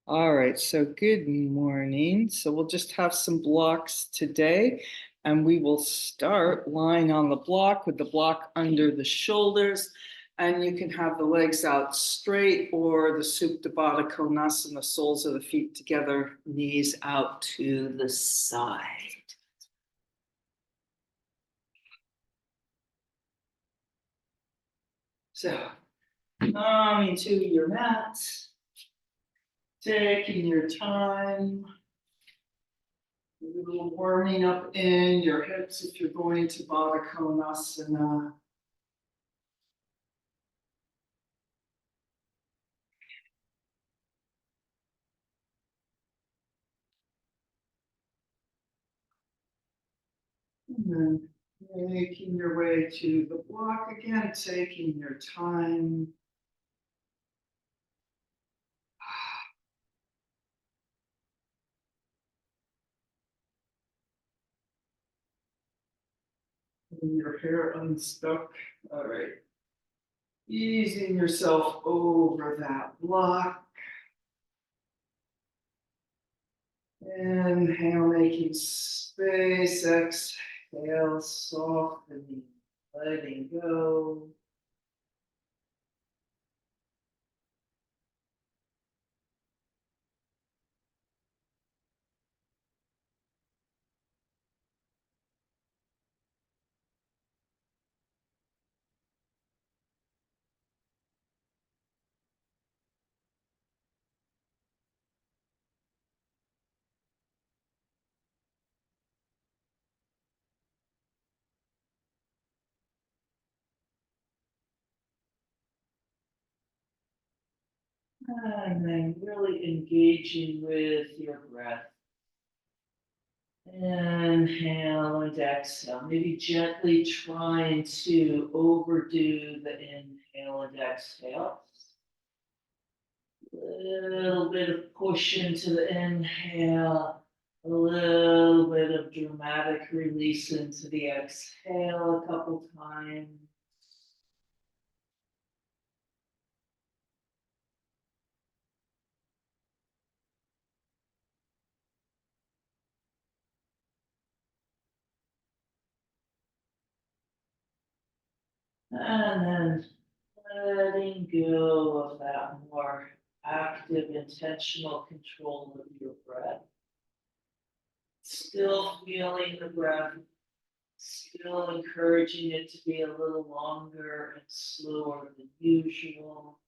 All right, so good morning. So we'll just have some blocks today, and we will start lying on the block with the block under the shoulders. And you can have the legs out straight or the Supta Baddha Konasana, soles of the feet together, knees out to the side. So, coming to your mat, taking your time. A little warming up in your hips if you're going to Baddha Konasana. And then making your way to the block again, taking your time. Getting your hair unstuck. All right. Easing yourself over that block. Inhale, making space. Exhale, softening, letting go. And then really engaging with your breath. Inhale and exhale. Maybe gently trying to overdo the inhale and exhale. A little bit of push into the inhale. A little bit of dramatic release into the exhale a couple times. And then letting go of that more active, intentional control of your breath. Still feeling the breath, still encouraging it to be a little longer and slower than usual.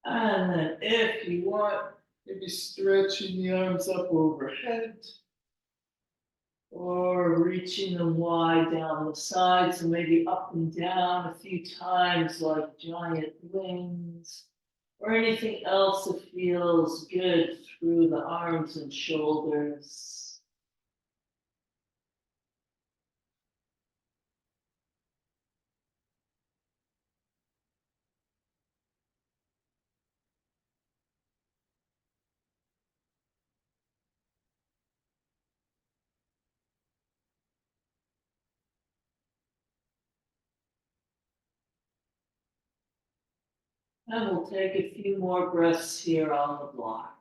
And then if you want, maybe stretching the arms up overhead or reaching them wide down the side. So maybe up and down a few times like giant wings or anything else that feels good through the arms and shoulders. And we'll take a few more breaths here on the block.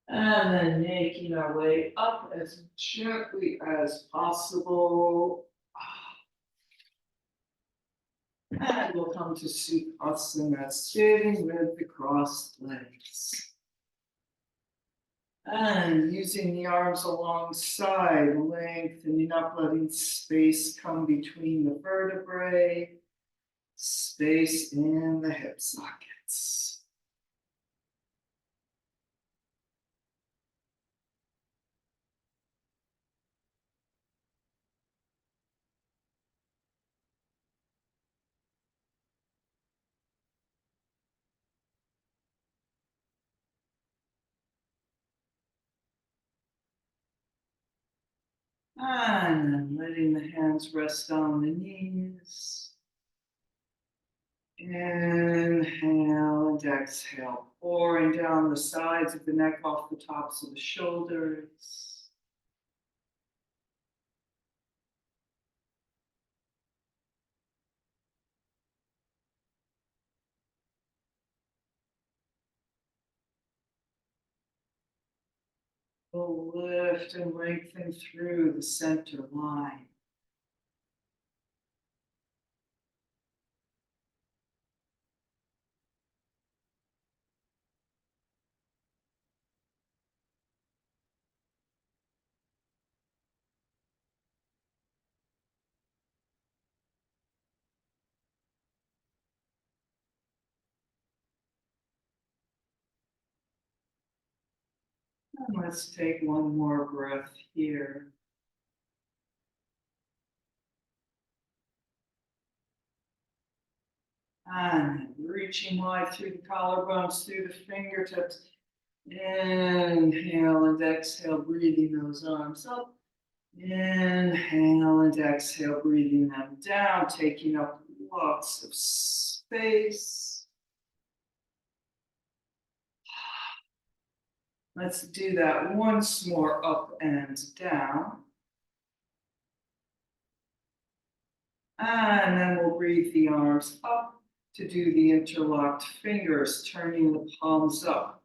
And then making our way up as gently as possible. And we'll come to Sukhasana, sitting with the crossed legs. And using the arms alongside, lengthening up, letting space come between the vertebrae, space in the hip sockets. And then letting the hands rest on the knees. Inhale and exhale, pouring down the sides of the neck off the tops of the shoulders. We'll lift and lengthen through the center line. And let's take one more breath here. And reaching wide through the collarbones, through the fingertips. Inhale and exhale, breathing those arms up. Inhale and exhale, breathing them down, taking up lots of space. Let's do that once more, up and down. And then we'll breathe the arms up to do the interlocked fingers, turning the palms up.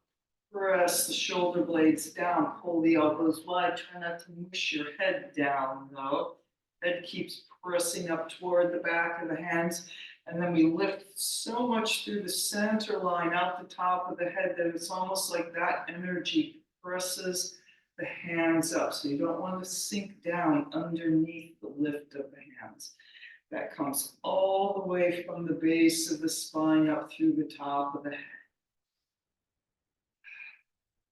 Press the shoulder blades down, pull the elbows wide. Try not to mush your head down though. Head keeps pressing up toward the back of the hands. And then we lift so much through the center line out the top of the head that it's almost like that energy presses the hands up. So you don't want to sink down underneath the lift of the hands. That comes all the way from the base of the spine up through the top of the head.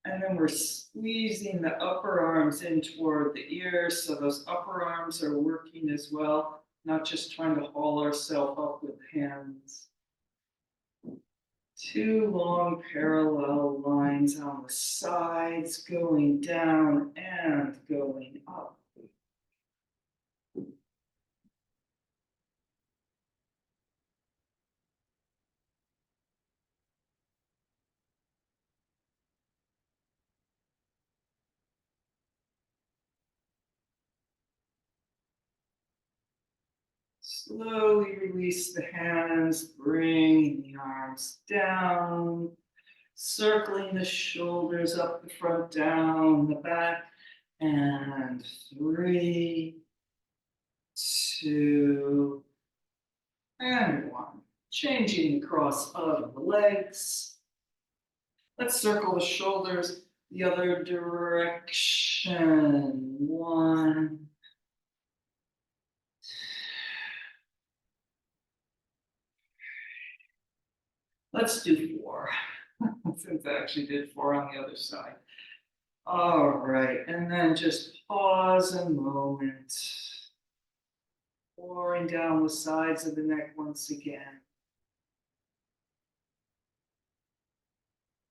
And then we're squeezing the upper arms in toward the ears. So those upper arms are working as well, not just trying to haul ourselves up with hands. Two long parallel lines on the sides, going down and going up. Slowly release the hands, bring the arms down, circling the shoulders up the front, down the back, and 3, 2, and 1. Changing the cross of the legs. Let's circle the shoulders the other direction. 1, let's do 4, since I actually did 4 on the other side. All right, and then just pause a moment. Pouring down the sides of the neck once again.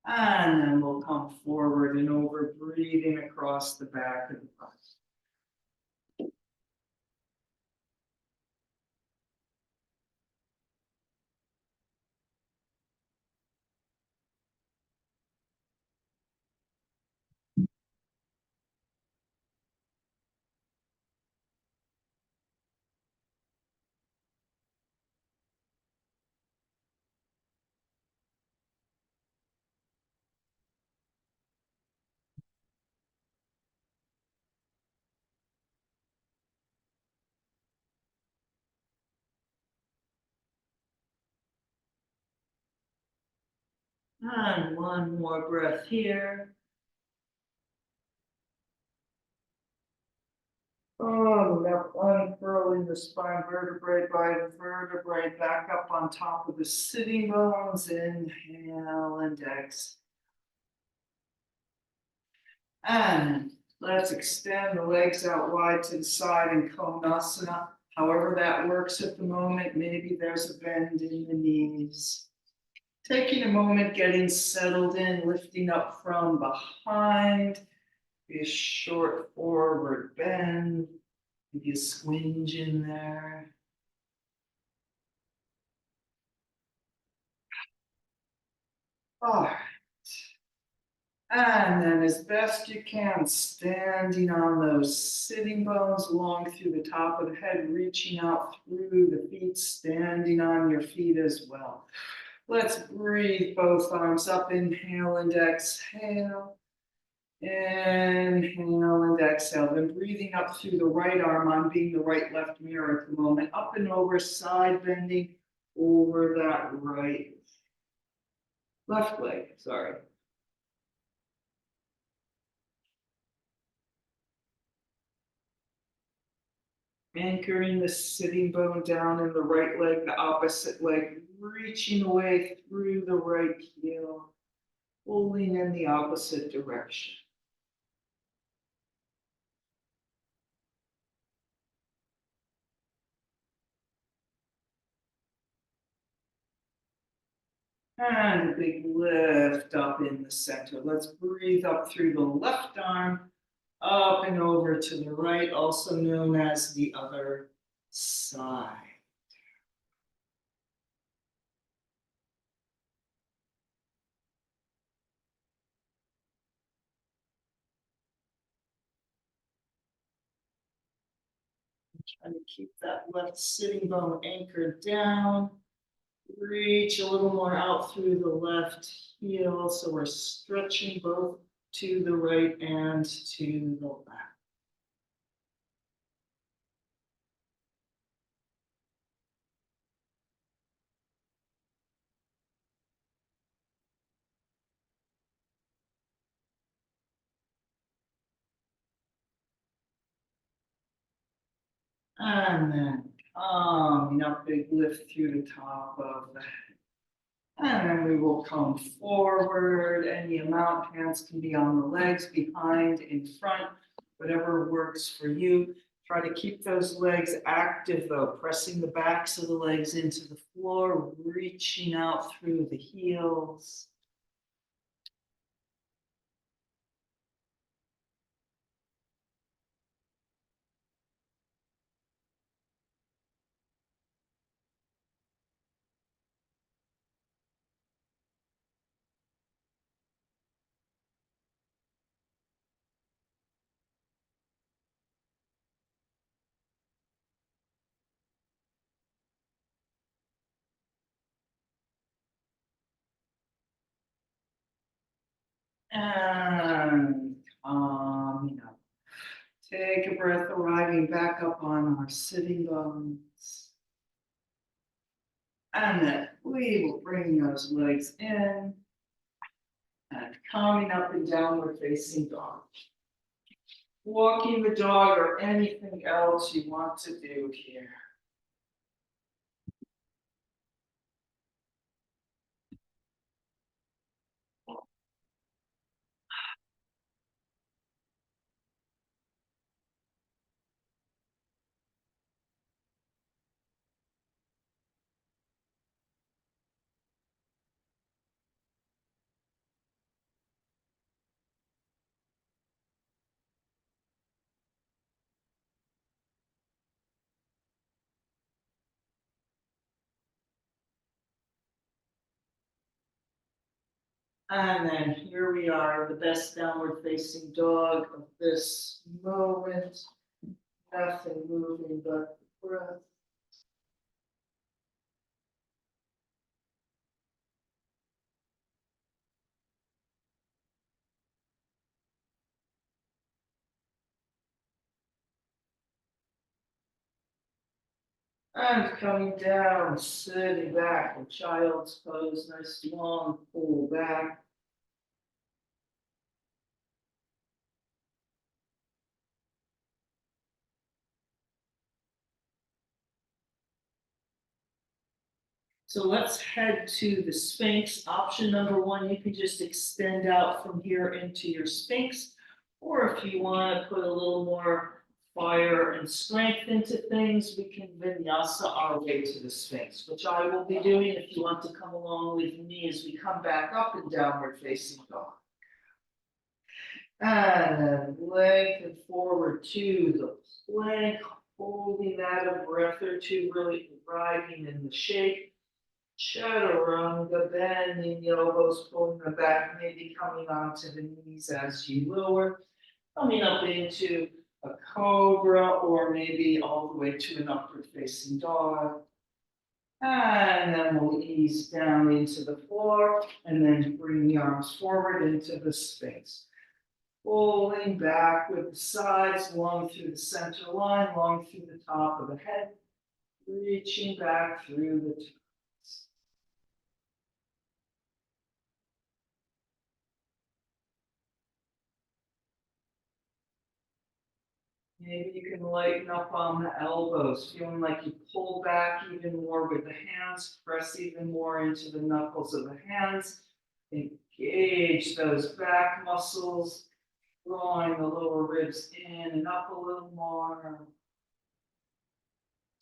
And then we'll come forward and over, breathing across the back of the body. And one more breath here. Oh, now unfurling the spine vertebrae by vertebrae back up on top of the sitting bones. Inhale and exhale. And let's extend the legs out wide to the side in Konasana. However that works at the moment. Maybe there's a bend in the knees. Taking a moment, getting settled in, lifting up from behind. Be a short forward bend. Maybe a squinge in there. All right. And then as best you can, standing on those sitting bones along through the top of the head, reaching out through the feet, standing on your feet as well. Let's breathe both arms up, inhale and exhale. Inhale and exhale. Then breathing up through the right arm, I'm being the right left mirror at the moment. Up and over, side bending over that right left leg, sorry. Anchoring the sitting bone down in the right leg, the opposite leg, reaching away through the right heel, pulling in the opposite direction. And a big lift up in the center. Let's breathe up through the left arm, up and over to the right, also known as the other side. Trying to keep that left sitting bone anchored down. Reach a little more out through the left heel, so we're stretching both to the right and to the left. And then coming up, big lift through the top of the head. And then we will come forward any amount. Hands can be on the legs, behind, in front, whatever works for you. Try to keep those legs active though, pressing the backs of the legs into the floor, reaching out through the heels. And up. Take a breath, arriving back up on our sitting bones. And then we will bring those legs in and coming up and downward facing dog. Walking the dog or anything else you want to do here. And then here we are, the best downward facing dog of this moment. Nothing moving but the breath. And coming down, sitting back in child's pose, nice long pull back. So let's head to the Sphinx. Option number one, you can just extend out from here into your Sphinx. Or if you want to put a little more fire and strength into things, we can Vinyasa our way to the Sphinx, which I will be doing if you want to come along with me as we come back up and downward facing dog. And then lengthen forward to the plank, holding that a breath or two, really arriving in the shape. Chaturanga, bending the elbows, pulling them back, maybe coming onto the knees as you lower, coming up into a cobra, or maybe all the way to an upward facing dog. And then we'll ease down into the floor and then bring the arms forward into the space. Pulling back with the sides, long through the center line, long through the top of the head, reaching back through the toes. Maybe you can lighten up on the elbows, feeling like you pull back even more with the hands, press even more into the knuckles of the hands, engage those back muscles, drawing the lower ribs in and up a little more.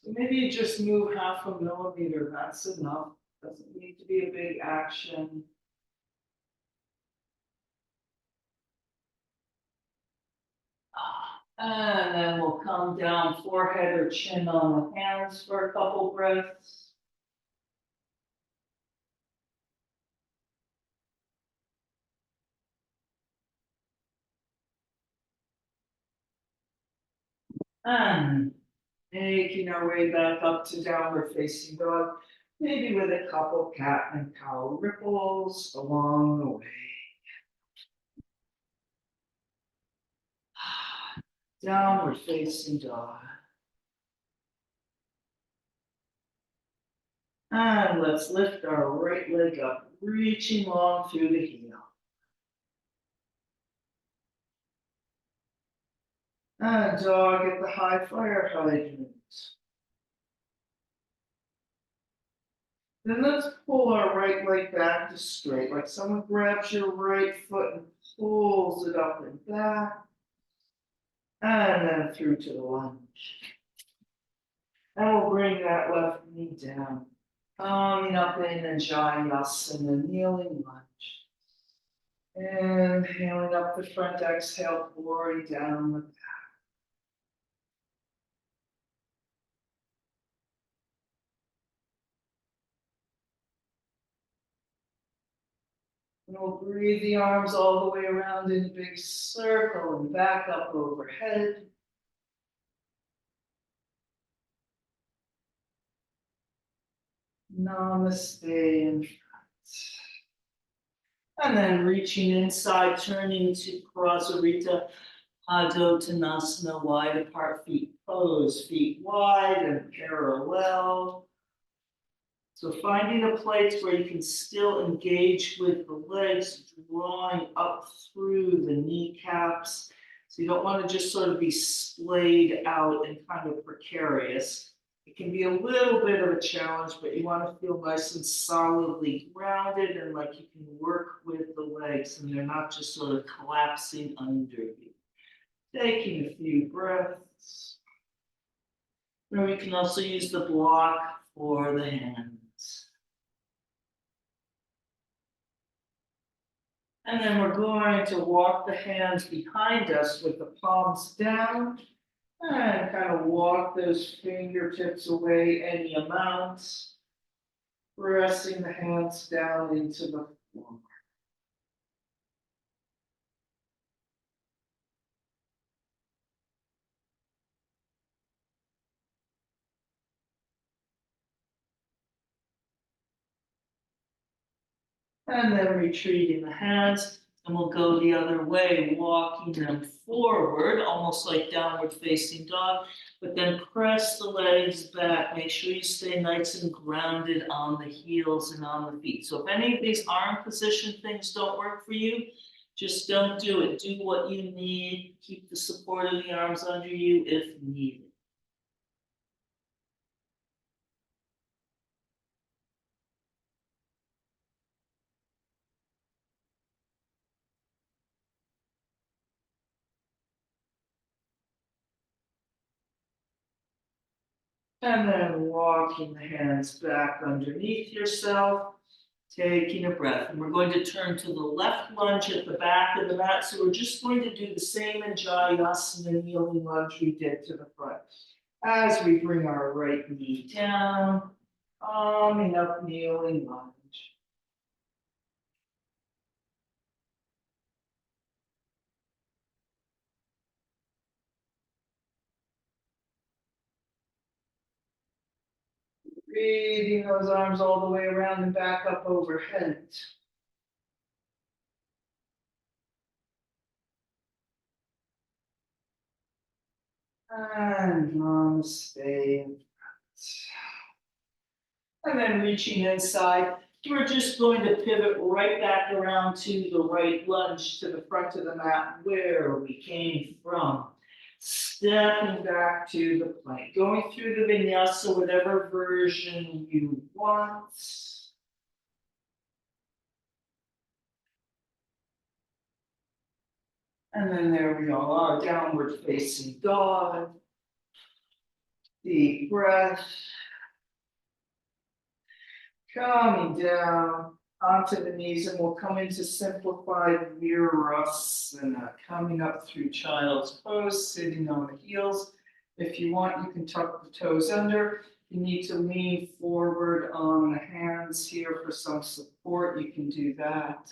So maybe you just move 0.5 millimeter, that's enough. Doesn't need to be a big action. And then we'll come down, forehead or chin on the hands for a couple breaths. And making our way back up to downward facing dog, maybe with a couple cat and cow ripples along the way. Downward facing dog. And let's lift our right leg up, reaching long through the heel. And dog at the high fire hydrant. Then let's pull our right leg back to straight, like someone grabs your right foot and pulls it up and back. And then through to the lunge. And we'll bring that left knee down. Coming up in Vinyasa, kneeling lunge. Inhaling up the front, exhale, pouring down the back. And we'll breathe the arms all the way around in a big circle and back up overhead. Namaste in front. And then reaching inside, turning to Prasarita Padottanasana, wide apart feet pose, feet wide and parallel. So finding a place where you can still engage with the legs, drawing up through the kneecaps. So you don't want to just sort of be splayed out and kind of precarious. It can be a little bit of a challenge, but you want to feel nice and solidly grounded and like you can work with the legs and they're not just sort of collapsing under you. Taking a few breaths. Or we can also use the block for the hands. And then we're going to walk the hands behind us with the palms down and kind of walk those fingertips away any amounts, pressing the hands down into the floor. And then retreating the hands, and we'll go the other way, walking them forward, almost like downward facing dog, but then press the legs back. Make sure you stay nice and grounded on the heels and on the feet. So if any of these arm position things don't work for you, just don't do it. Do what you need. Keep the support of the arms under you if needed. And then walking the hands back underneath yourself, taking a breath. And we're going to turn to the left lunge at the back of the mat. So we're just going to do the same in Vinyasa kneeling lunge we did to the front. As we bring our right knee down, arming up, kneeling lunge. Breathing those arms all the way around and back up overhead. And namaste. And then reaching inside, we're just going to pivot right back around to the right lunge to the front of the mat where we came from. Stepping back to the plank, going through the vinyasa, whatever version you want. And then there we all are, downward facing dog. Deep breath. Coming down onto the knees, and we'll come into simplified Virasana, coming up through child's pose, sitting on the heels. If you want, you can tuck the toes under. You need to lean forward on the hands here for some support. You can do that.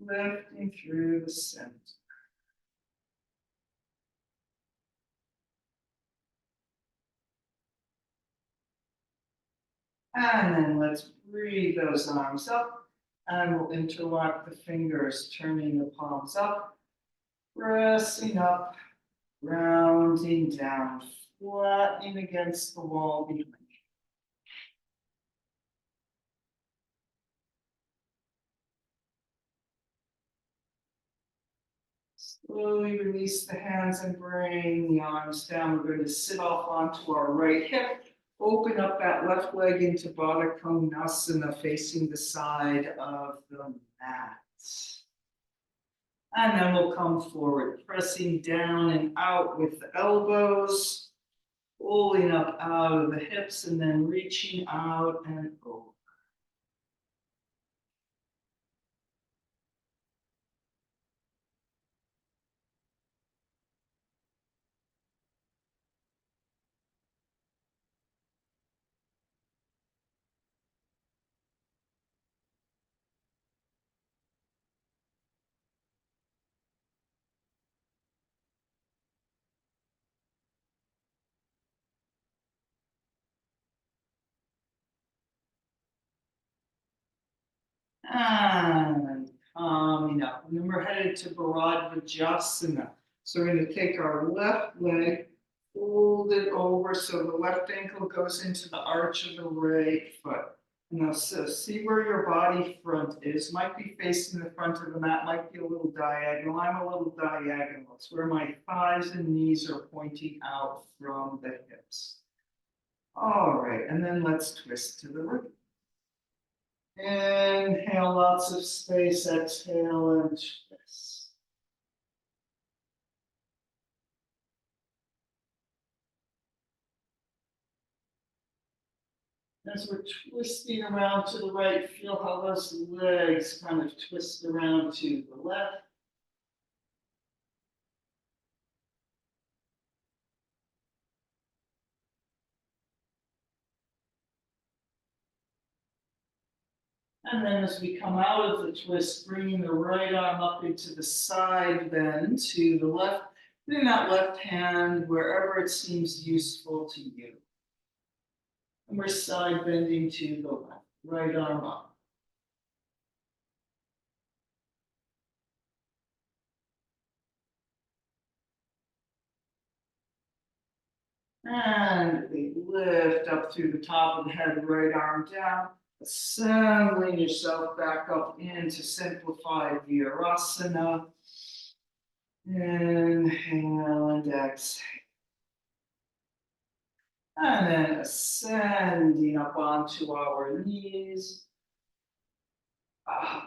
Lifting through the center. And then let's breathe those arms up, and we'll interlock the fingers, turning the palms up, pressing up, rounding down, flattening against the wall behind you. Slowly release the hands and bring the arms down. We're going to sit off onto our right hip. Open up that left leg into Baddha Konasana, facing the side of the mat. And then we'll come forward, pressing down and out with the elbows, pulling up out of the hips, and then reaching out and over. And coming up. And then we're headed to Vinyasa. So we're going to take our left leg, fold it over so the left ankle goes into the arch of the right foot. Now, so see where your body front is. Might be facing the front of the mat, might be a little diagonal. I'm a little diagonal. It's where my thighs and knees are pointing out from the hips. All right, and then let's twist to the right. Inhale, lots of space. Exhale and twist. As we're twisting around to the right, feel how those legs kind of twist around to the left. And then as we come out of the twist, bringing the right arm up into the side bend to the left, putting that left hand wherever it seems useful to you. And we're side bending to the left, right arm up. And we lift up through the top of the head, right arm down, assembling yourself back up into simplified Virasana. Inhale and exhale. And then ascending up onto our knees.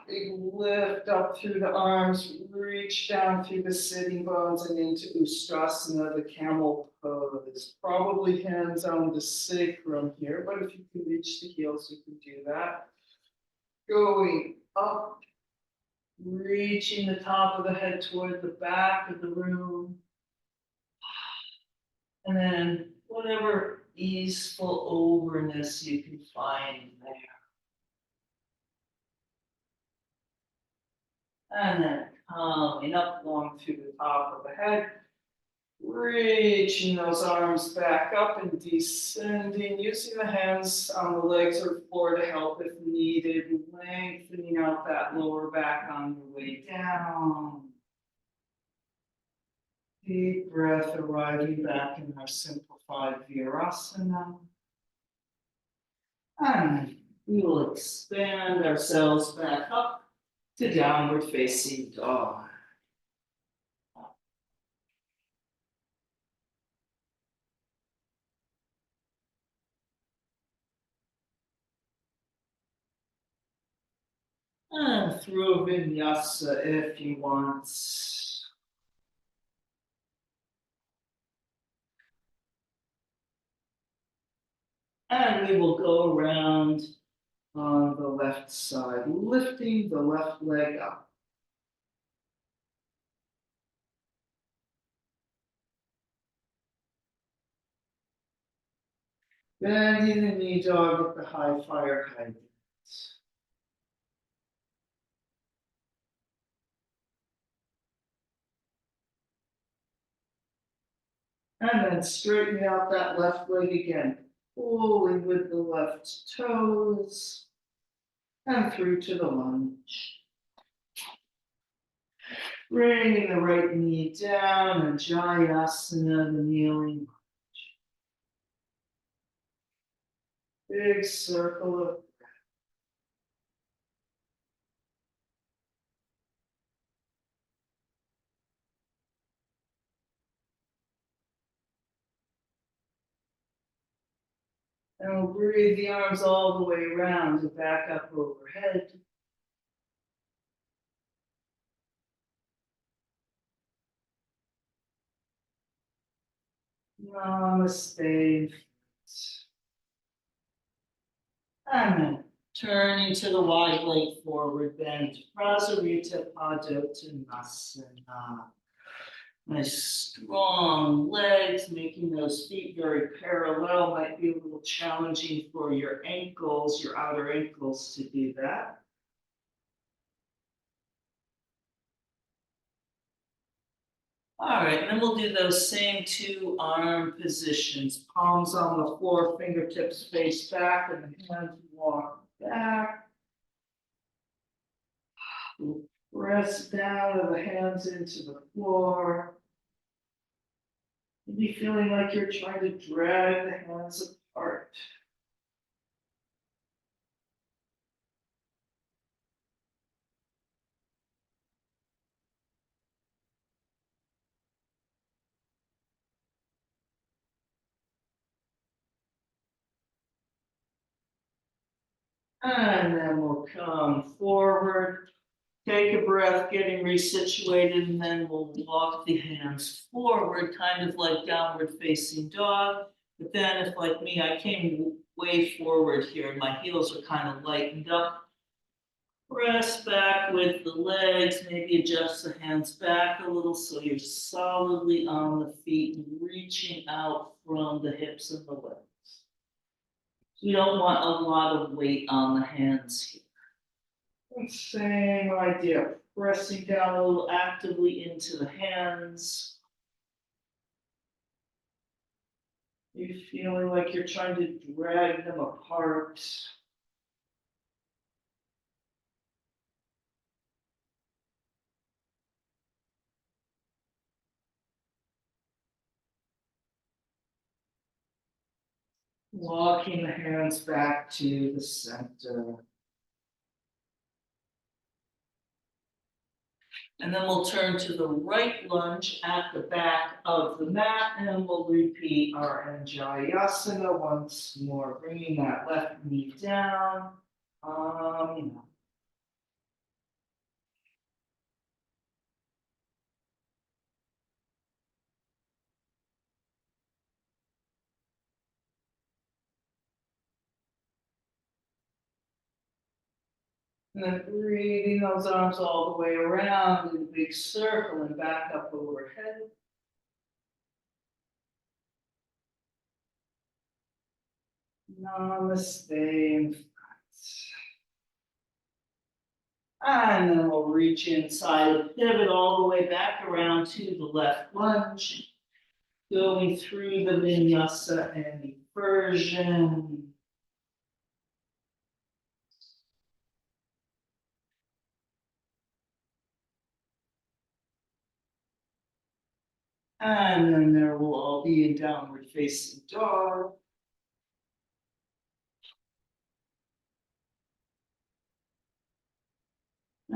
Big lift up through the arms, reach down through the sitting bones and into Ustrasana, the camel pose. Probably hands on the sacrum here, but if you can reach the heels, you can do that. Going up, reaching the top of the head toward the back of the room. And then whatever easeful overness you can find there. And then coming up along through the top of the head, reaching those arms back up and descending, using the hands on the legs or floor to help if needed, lengthening out that lower back on your way down. Deep breath arriving back in our simplified Virasana. And we will expand ourselves back up to downward facing dog. And through a vinyasa if you want. And we will go around on the left side, lifting the left leg up. Bending the knee dog at the high fire height. And then straightening out that left leg again, pulling with the left toes and through to the lunge. Bringing the right knee down, and Jayasana, the kneeling. Big circle of and we'll breathe the arms all the way around and back up overhead. Namaste. And then turning to the wide leg forward bend, Prasarita Padottanasana. Nice strong legs, making those feet very parallel. Might be a little challenging for your ankles, your outer ankles to do that. All right, and then we'll do those same two arm positions. Palms on the floor, fingertips face back, and the hands walk back. Press down of the hands into the floor. Maybe feeling like you're trying to drag the hands apart. And then we'll come forward, take a breath, getting resituated, and then we'll walk the hands forward, kind of like downward facing dog. But then if like me, I came way forward here and my heels are kind of lightened up. Press back with the legs, maybe adjust the hands back a little so you're solidly on the feet and reaching out from the hips and the legs. You don't want a lot of weight on the hands here. And same idea, pressing down a little actively into the hands. You feeling like you're trying to drag them apart. Walking the hands back to the center. And then we'll turn to the right lunge at the back of the mat, and we'll repeat our Anjayasana once more, bringing that left knee down. And then breathing those arms all the way around in a big circle and back up overhead. Namaste in front. And then we'll reach inside, pivot all the way back around to the left lunge, going through the Vinyasa and inversion. And then there will all be in downward facing dog.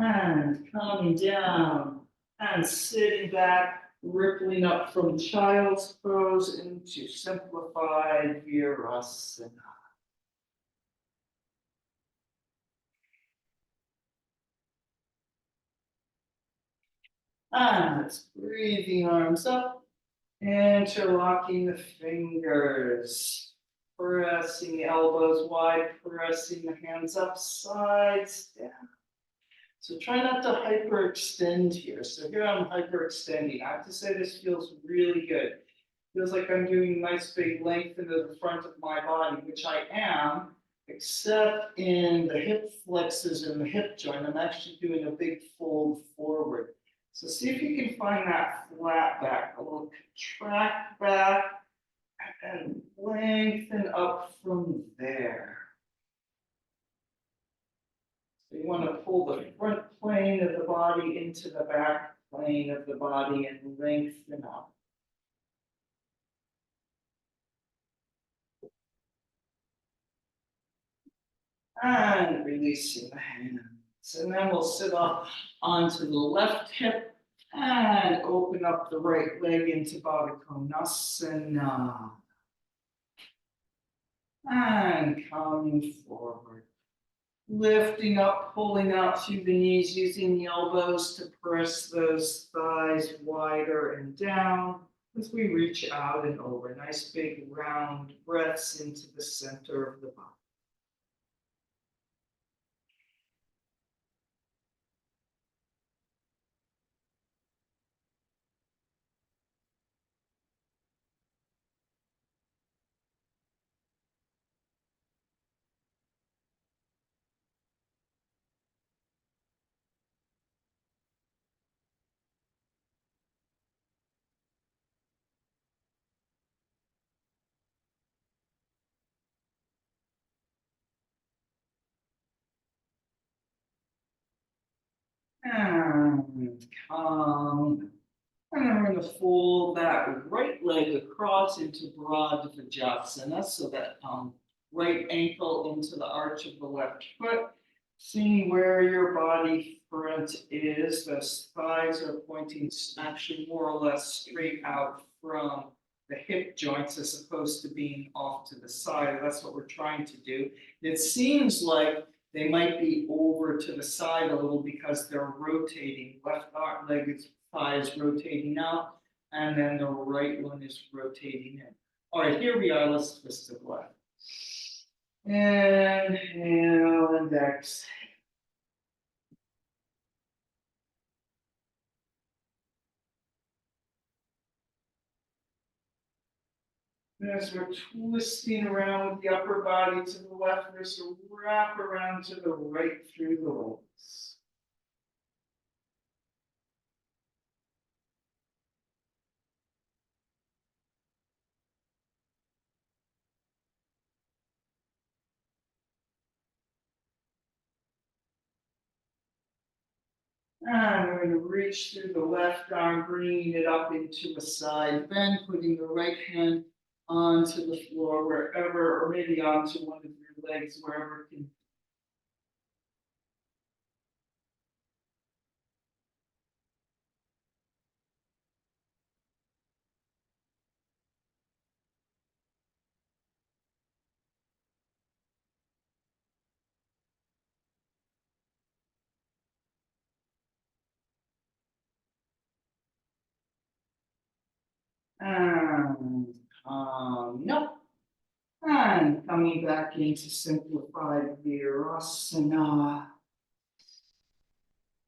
And coming down and sitting back, rippling up from child's pose into simplified Virasana. And let's breathe the arms up, interlocking the fingers, pressing the elbows wide, pressing the hands up, sides down. So try not to hyperextend here. So here I'm hyperextending. I have to say this feels really good. Feels like I'm doing a nice big length into the front of my body, which I am, except in the hip flexors and the hip joint. I'm actually doing a big fold forward. So see if you can find that flat back, a little contract back, and lengthen up from there. So you want to pull the front plane of the body into the back plane of the body and lengthen up. And releasing the hands. And then we'll sit up onto the left hip and open up the right leg into Baddha Konasana. And coming forward. Lifting up, pulling out through the knees, using the elbows to press those thighs wider and down as we reach out and over. Nice big round breaths into the center of the body. And come. And then we're going to fold that right leg across into broad Vajrasana, so that right ankle into the arch of the left foot. Seeing where your body front is, those thighs are pointing actually more or less straight out from the hip joints as opposed to being off to the side. That's what we're trying to do. It seems like they might be over to the side a little because they're rotating. Left leg is thigh is rotating out, and then the right one is rotating in. All right, here we are. Let's twist to the left. Inhale and exhale. As we're twisting around with the upper body to the left, we're going to wrap around to the right through the legs. And we're going to reach through the left arm, bringing it up into a side bend, putting the right hand onto the floor wherever, or maybe onto one of your legs, wherever it can. And no. And coming back into simplified Virasana.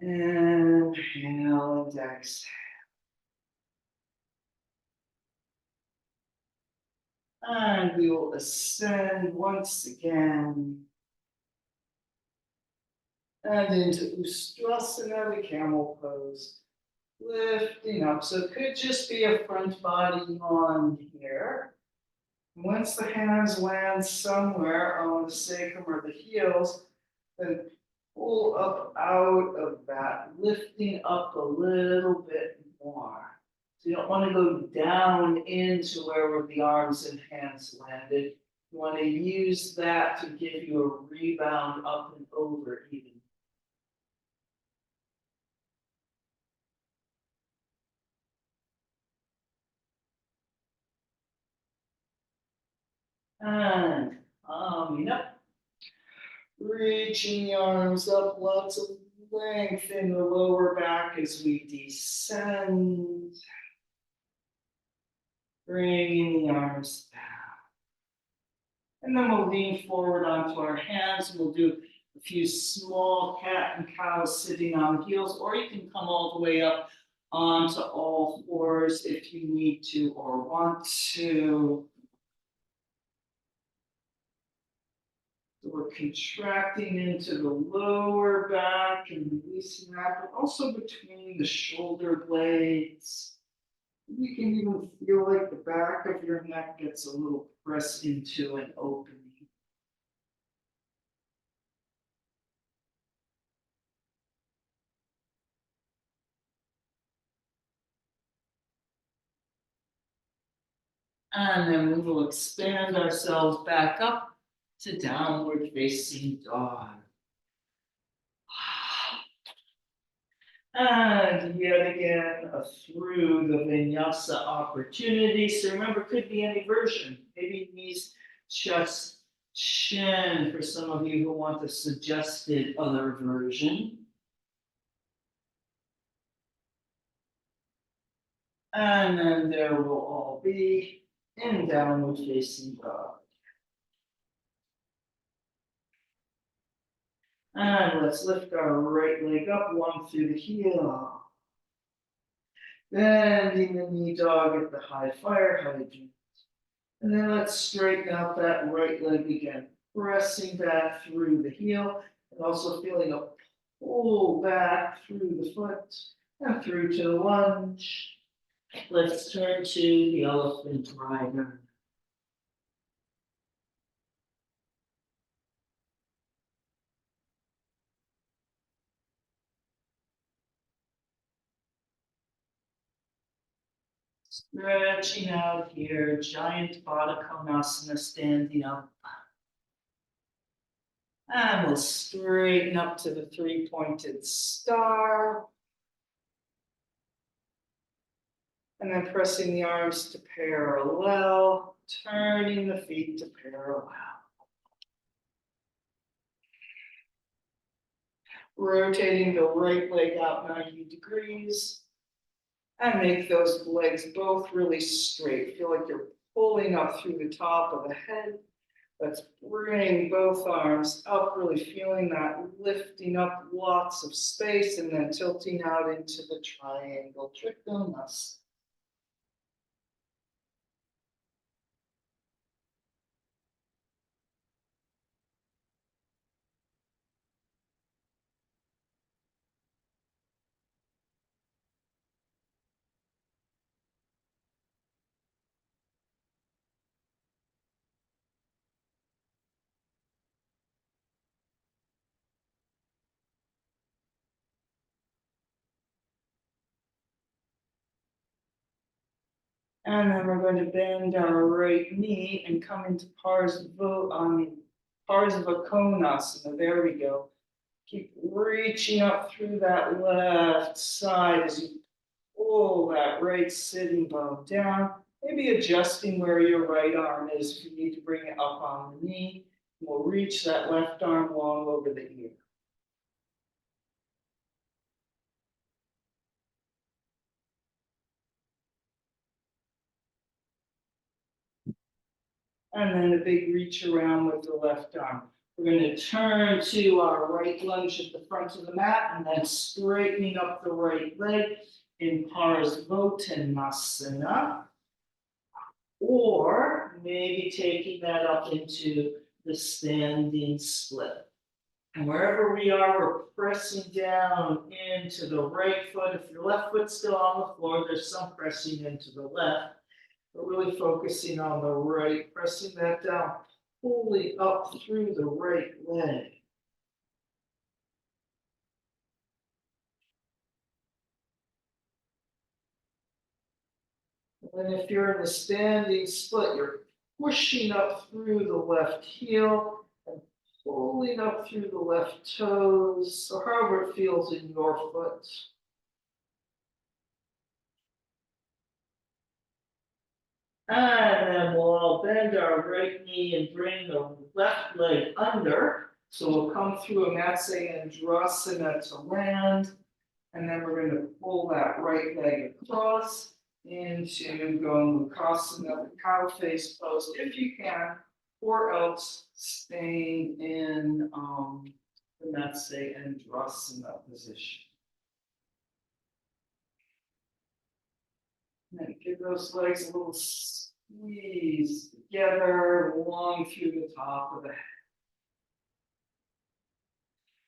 Inhale and exhale. And we will ascend once again. And into Ustrasana, the camel pose. Lifting up. So it could just be a front body yawn here. Once the hands land somewhere on the sacrum or the heels, then pull up out of that, lifting up a little bit more. So you don't want to go down into where the arms and hands landed. You want to use that to give you a rebound up and over even. And up. Reaching the arms up, lots of length in the lower back as we descend. Bringing the arms down. And then we'll lean forward onto our hands. We'll do a few small cat and cows sitting on heels, or you can come all the way up onto all fours if you need to or want to. So we're contracting into the lower back and releasing that, but also between the shoulder blades. You can even feel like the back of your neck gets a little pressed into an opening. And then we will expand ourselves back up to downward facing dog. And yet again, through the Vinyasa opportunity. So remember, could be any version. Maybe knees, chest, chin for some of you who want the suggested other version. And then there will all be in downward facing dog. And let's lift our right leg up, one through the heel. Bending the knee dog at the high fire hydrant. And then let's straighten out that right leg again, pressing back through the heel and also feeling a pull back through the foot and through to the lunge. Let's turn to the elephant rider. Stretching out here, giant Baddha Konasana, standing up. And we'll straighten up to the three-pointed star. And then pressing the arms to parallel, turning the feet to parallel. Rotating the right leg out 90 degrees. And make those legs both really straight. Feel like you're pulling up through the top of the head. Let's bring both arms up, really feeling that lifting up lots of space and then tilting out into the triangle Trikonasana. And then we're going to bend our right knee and come into Parsvakonasana. There we go. Keep reaching up through that left side as you pull that right sitting bone down. Maybe adjusting where your right arm is if you need to bring it up on the knee. We'll reach that left arm long over the ear. And then a big reach around with the left arm. We're going to turn to our right lunge at the front of the mat and then straightening up the right leg in Parsvottanasana. Or maybe taking that up into the standing split. And wherever we are, we're pressing down into the right foot. If your left foot's still on the floor, there's some pressing into the left. But really focusing on the right, pressing that down, fully up through the right leg. And if you're in the standing split, you're pushing up through the left heel and pulling up through the left toes, or however it feels in your foot. And then we'll all bend our right knee and bring the left leg under. So we'll come through a Matsyendrasana to land. And then we're going to pull that right leg across into going Mukasana, the cow face pose, if you can, or else staying in the Matsyendrasana position. And then give those legs a little squeeze together, along through the top of the head.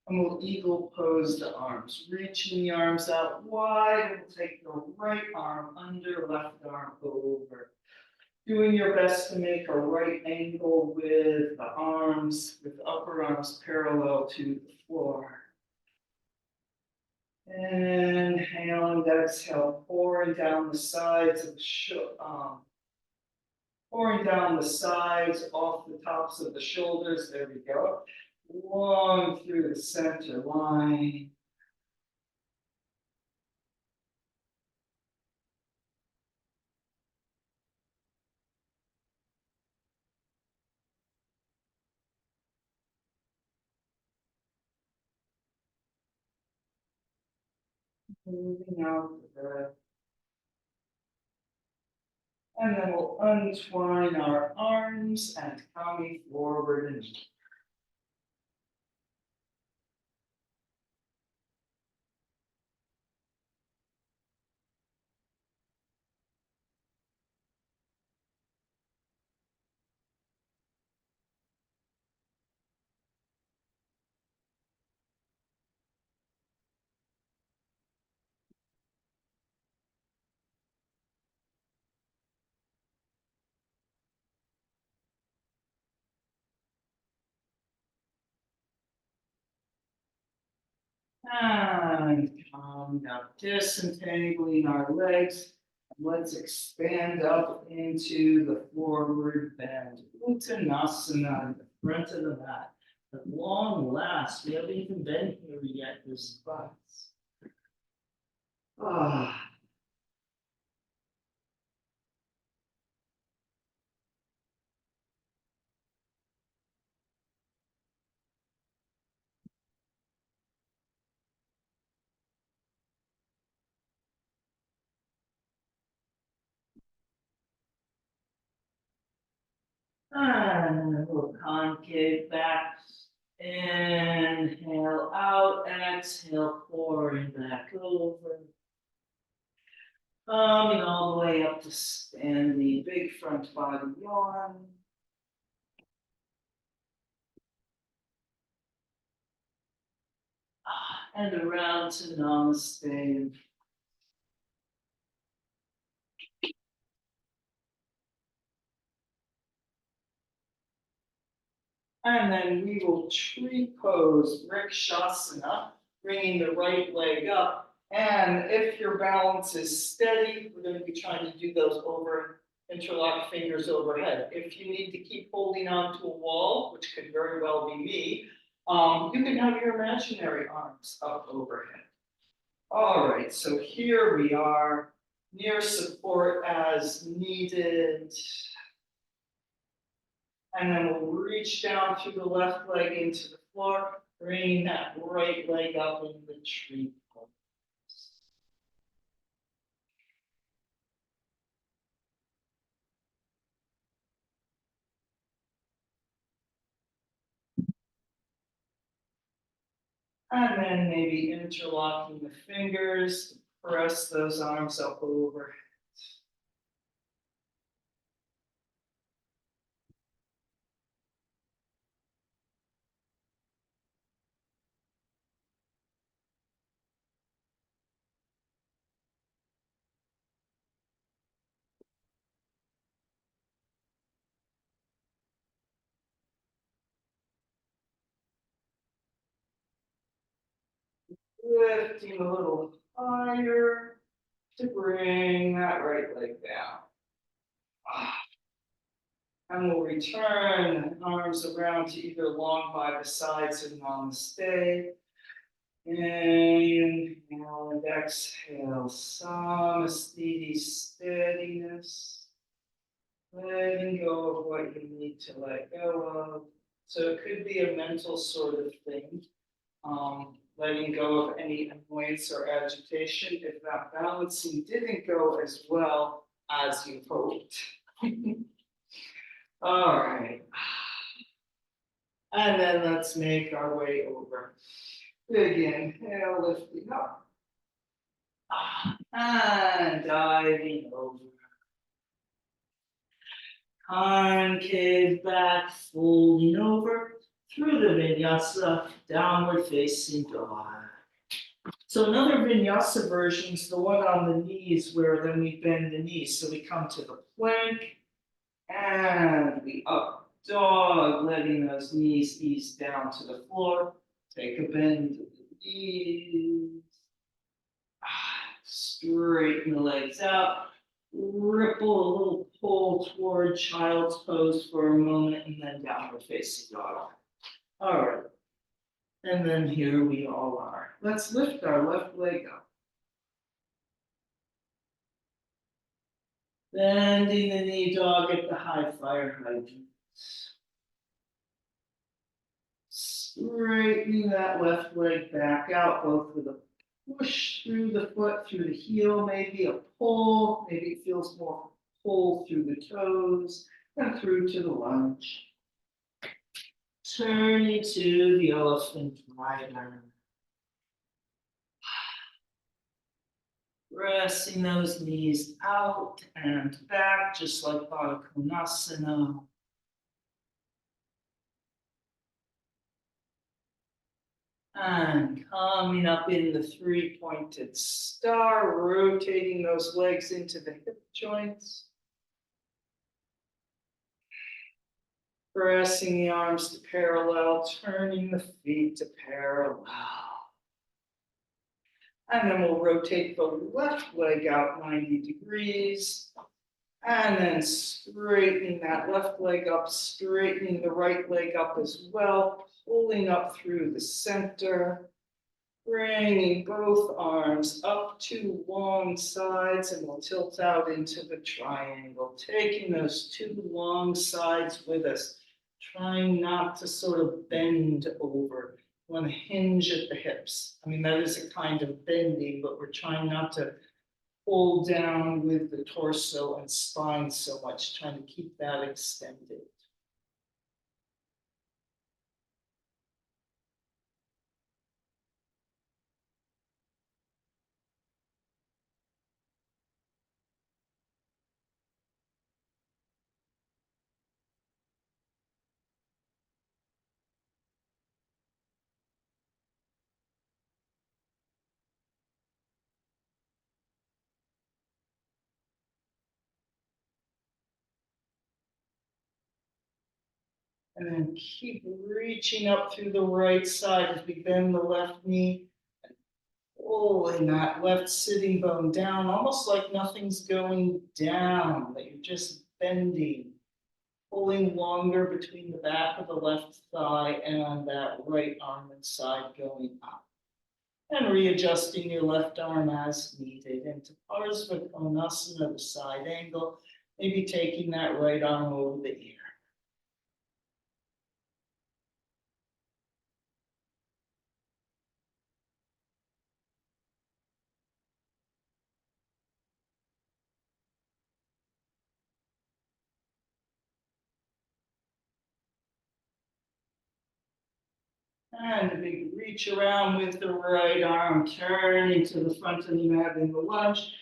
And we'll eagle pose the arms, reaching the arms out wide. We'll take the right arm under, left arm over. Doing your best to make a right angle with the arms, with the upper arms parallel to the floor. Inhale and exhale, pouring down the sides of the pouring down the sides off the tops of the shoulders. There we go. Long through the center line. Moving out the breath. And then we'll untwine our arms and coming forward and calm down, disentangling our legs. Let's expand up into the forward bend. Uttanasana in the front of the mat. At long last, we haven't even been here yet. There's spots. Ah. And we'll concave back. Inhale out, exhale, pouring back over. Coming all the way up to standing, big front body yawn. And around to Namaste. And then we will tree pose, Vrikshasana, bringing the right leg up. And if your balance is steady, we're going to be trying to do those interlock fingers overhead. If you need to keep holding on to a wall, which could very well be me, you can have your imaginary arms up overhead. All right, so here we are, near support as needed. And then we'll reach down through the left leg into the floor, bringing that right leg up in the tree pose. And then maybe interlocking the fingers, press those arms up over. lifting a little higher to bring that right leg down. And we'll return arms around to either long by the sides of Namaste. Inhale and exhale, Samastiti, steadiness. Letting go of what you need to let go of. So it could be a mental sort of thing. Letting go of any annoyance or agitation if that balancing didn't go as well as you hoped. All right. And then let's make our way over. Big inhale, lifting up. And diving over. Concave back, folding over through the Vinyasa, downward facing dog. So another Vinyasa version is the one on the knees where then we bend the knees. So we come to the plank and we up dog, letting those knees ease down to the floor. Take a bend of the knees. Straighten the legs out. Ripple a little pull toward child's pose for a moment and then downward facing dog. All right. And then here we all are. Let's lift our left leg up. Bending the knee dog at the high fire hydrant. Straightening that left leg back out, both with a push through the foot, through the heel, maybe a pull, maybe it feels more pull through the toes, and through to the lunge. Turning to the elephant rider. Pressing those knees out and back, just like Baddha Konasana. And coming up in the three-pointed star, rotating those legs into the hip joints. Pressing the arms to parallel, turning the feet to parallel. And then we'll rotate the left leg out 90 degrees. And then straightening that left leg up, straightening the right leg up as well, pulling up through the center, bringing both arms up to long sides, and we'll tilt out into the triangle, taking those two long sides with us, trying not to sort of bend over. We want to hinge at the hips. I mean, that is a kind of bending, but we're trying not to pull down with the torso and spine so much, trying to keep that extended. And then keep reaching up through the right side as we bend the left knee, pulling that left sitting bone down, almost like nothing's going down, that you're just bending, pulling longer between the back of the left thigh and that right arm and side going up. And readjusting your left arm as needed into Parsva Konasana, the side angle, maybe taking that right arm over the ear. And a big reach around with the right arm, turning to the front of the mat in the lunge,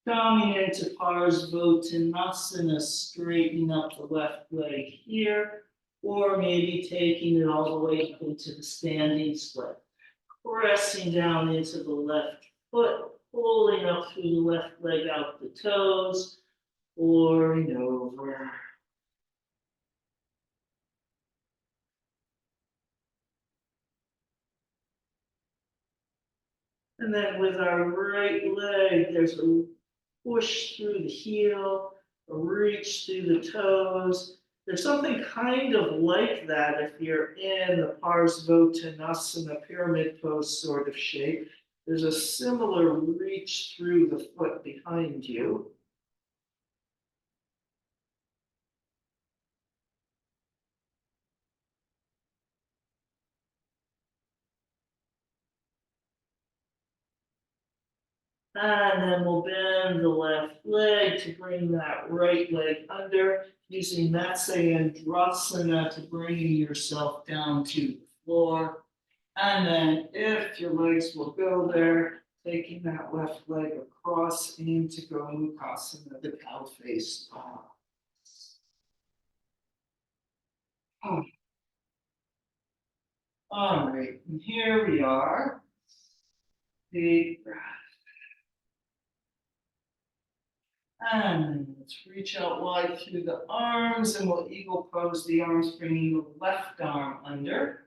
coming into Parsvottanasana, straightening up the left leg here, or maybe taking it all the way up into the standing split. Pressing down into the left foot, pulling up through the left leg out the toes, pouring over. And then with our right leg, there's a push through the heel, a reach through the toes. There's something kind of like that if you're in the Parsvottanasana pyramid pose sort of shape. There's a similar reach through the foot behind you. And then we'll bend the left leg to bring that right leg under, using Matsyasana to bring yourself down to the floor. And then if your legs will go there, taking that left leg across into Gomukhasana, the cow face. Oh. All right, and here we are. Deep breath. And let's reach out wide through the arms and we'll eagle pose the arms, bringing the left arm under.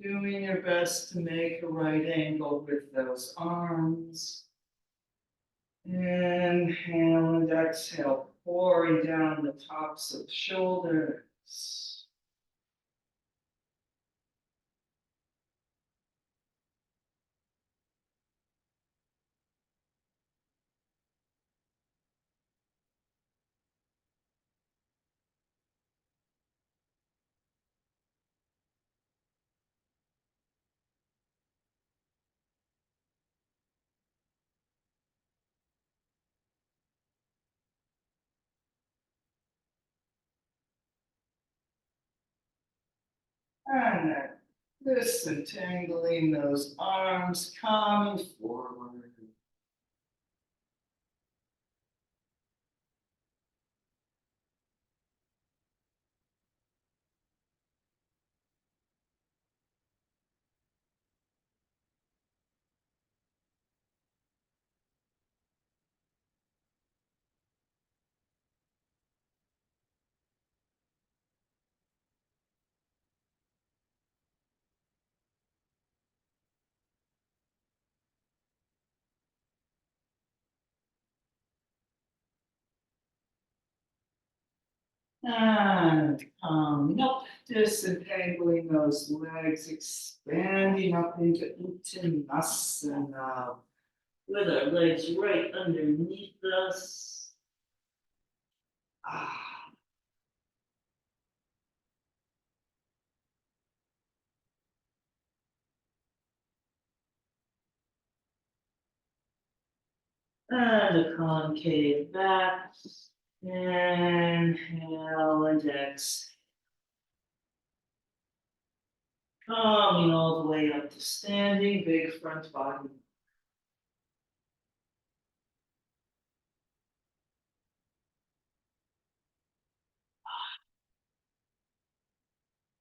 Doing your best to make a right angle with those arms. Inhale and exhale, pouring down the tops of the shoulders. And then disentangling those arms, coming forward. And coming up, disentangling those legs, expanding up into Uttanasana. With our legs right underneath us. And a concave back. Inhale and exhale. Coming all the way up to standing, big front body.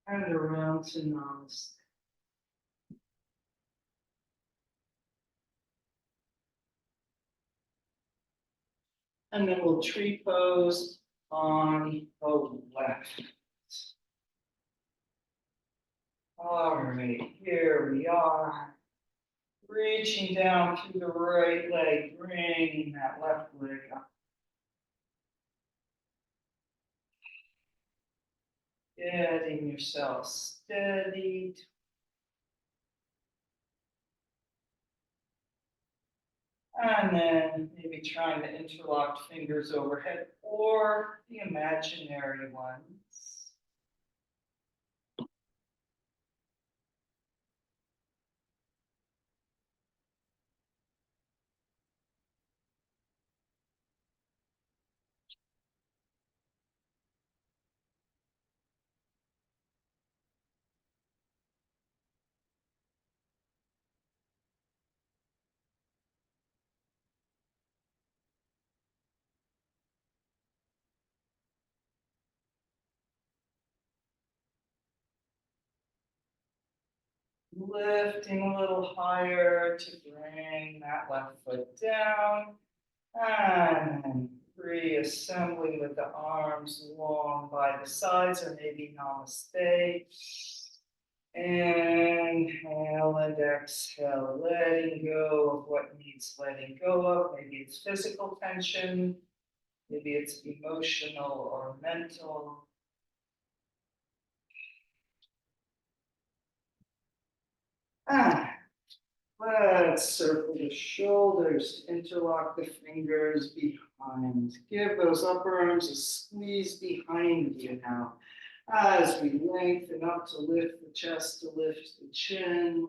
And around to Namaste. And then we'll tree pose on the left. All right, here we are. Reaching down through the right leg, bringing that left leg up. Getting yourself steadied. And then maybe trying the interlocked fingers overhead or the imaginary ones. Lifting a little higher to bring that left foot down. And reassembling with the arms long by the sides, or maybe Namaste. Inhale inhale and exhale, letting go of what needs letting go of. Maybe it's physical tension, maybe it's emotional or mental. Let's circle the shoulders, interlock the fingers behind. Give those upper arms a squeeze behind you now. As we lengthen up to lift the chest, to lift the chin.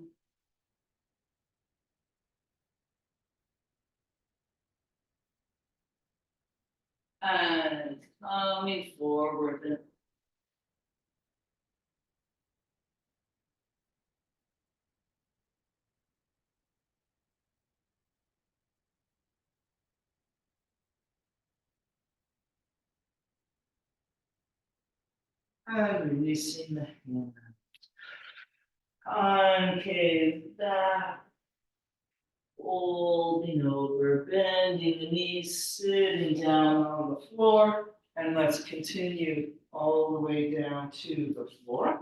And coming forward. And releasing the hand. Concave back. Folding over, bending the knees, sitting down on the floor. And let's continue all the way down to the floor.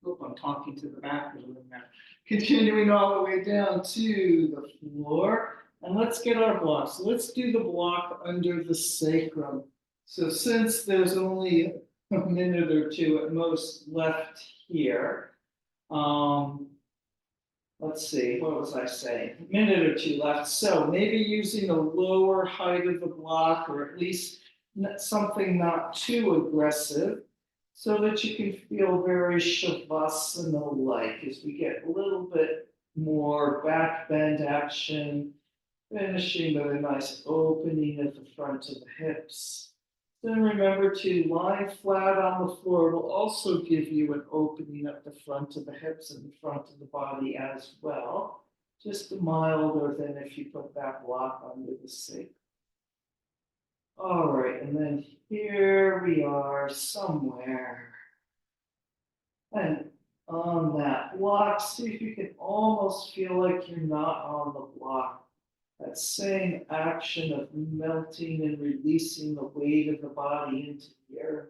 Look, I'm talking to the back of the room now. Continuing all the way down to the floor. And let's get our blocks. Let's do the block under the sacrum. So since there's only a minute or two at most left here, let's see, what was I saying? A minute or two left. So maybe using the lower height of the block, or at least something not too aggressive, so that you can feel very Shavasana-like as we get a little bit more back bend action, finishing with a nice opening at the front of the hips. Then remember to lie flat on the floor will also give you an opening at the front of the hips and the front of the body as well. Just milder than if you put that block under the sink. All right, and then here we are somewhere. And on that block, see if you can almost feel like you're not on the block. That same action of melting and releasing the weight of the body into the earth.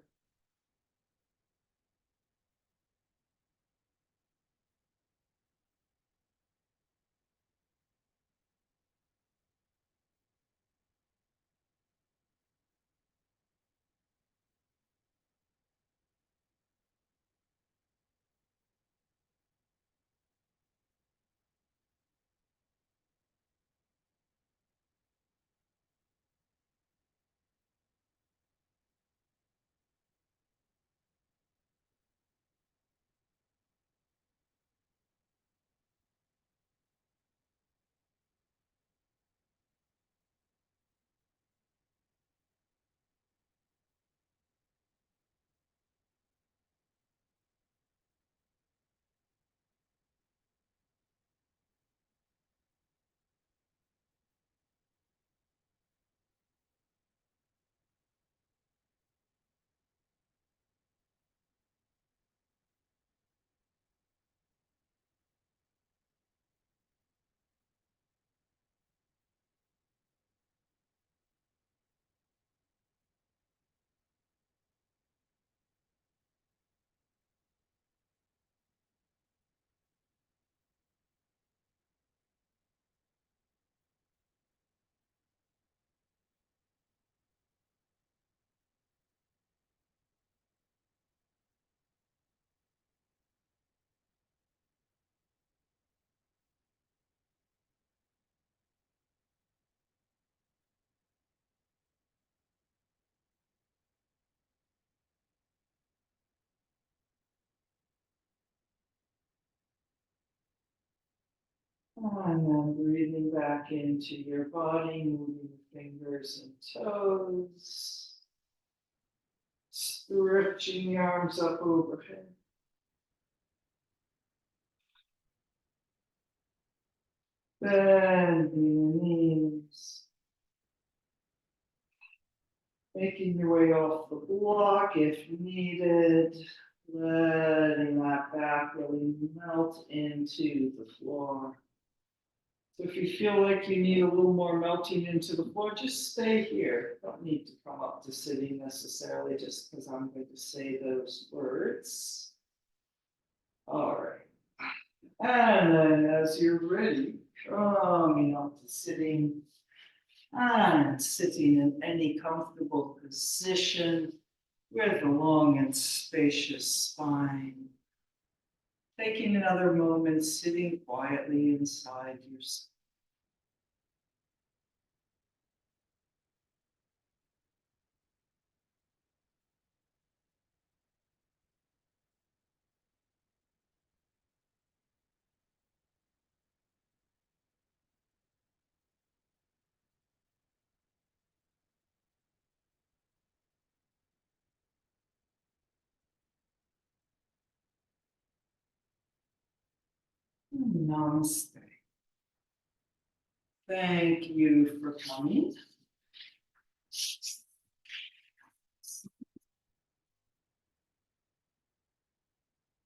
And then breathing back into your body, moving the fingers and toes. Stretching the arms up overhead. Bending the knees. Making your way off the block if needed. Letting that back really melt into the floor. So if you feel like you need a little more melting into the floor, just stay here. Don't need to come up to sitting necessarily just because I'm going to say those words. All right. And then as you're ready, coming up to sitting. And sitting in any comfortable position with a long and spacious spine. Taking another moment, sitting quietly inside yourself. Namaste. Thank you for coming.